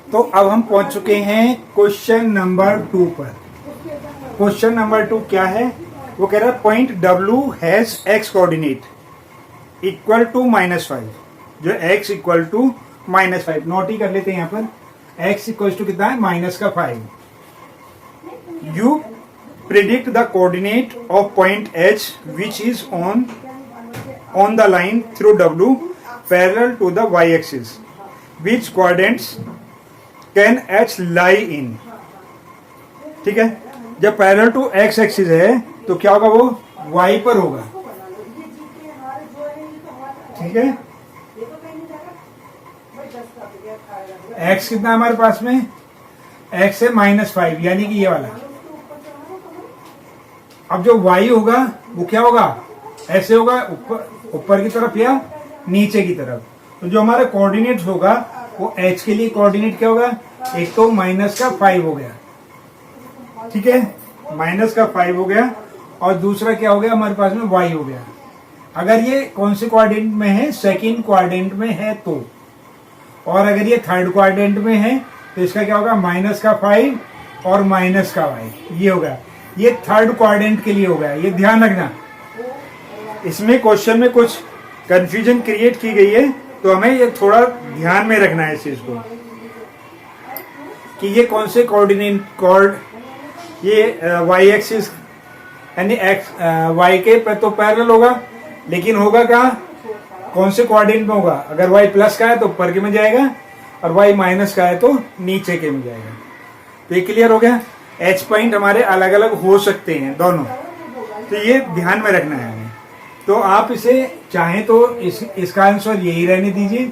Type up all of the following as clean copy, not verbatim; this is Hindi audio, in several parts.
तो अब हम पहुंच चुके हैं क्वेश्चन नंबर 2 पर। क्वेश्चन नंबर 2 क्या है? वो कह रहा है point W has x coordinate equal to -5, जो x इक्वल टू -5 नोट ही कर लेते हैं यहाँ पर। x इक्वल टू कितना है? -5। You predict the coordinate of point H which is on the line through W parallel to the y axis, which coordinates can H lie in. ठीक है, जब पैरेलल टू x एक्सिस है तो क्या होगा? वो y पर होगा। ठीक है, x कितना है हमारे पास में? x है -5, यानी कि ये वाला। अब जो y होगा वो क्या होगा? ऐसे होगा, ऊपर की तरफ या नीचे की तरफ। तो जो हमारा कोऑर्डिनेट होगा वो h के लिए कोऑर्डिनेट क्या होगा? एक तो -5 हो गया, ठीक है, -5 हो गया, और दूसरा क्या हो गया हमारे पास में? y हो गया। अगर ये कौन से क्वाड्रेंट में है? सेकंड क्वाड्रेंट में है तो। और अगर ये थर्ड क्वाड्रेंट में है तो इसका क्या होगा? -5 और -y, ये होगा। ये थर्ड क्वाड्रेंट के लिए हो गया, ये ध्यान रखना। इसमें क्वेश्चन में कुछ कंफ्यूजन क्रिएट की गई है, तो हमें ये थोड़ा ध्यान में रखना है इस चीज को कि ये कौन से कोऑर्डिनेट ये y एक्सिस यानी y के तो पैरेलल होगा, लेकिन होगा कहाँ? कौन से कोऑर्डिनेट में होगा? अगर y प्लस का है तो ऊपर के में जाएगा, और y माइनस का है तो नीचे के में जाएगा। तो ये क्लियर हो गया। h पॉइंट हमारे अलग अलग हो सकते हैं दोनों, तो ये ध्यान में रखना है हमें। तो आप इसे चाहें तो इसका आंसर यही रहने दीजिए,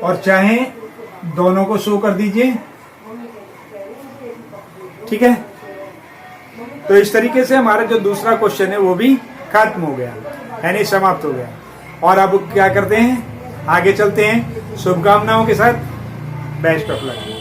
और चाहें दोनों को शो कर दीजिए। ठीक है, तो इस तरीके से हमारा जो दूसरा क्वेश्चन है वो भी खत्म हो गया, यानी समाप्त हो गया। और अब क्या करते हैं? आगे चलते हैं शुभकामनाओं के साथ। Best of luck.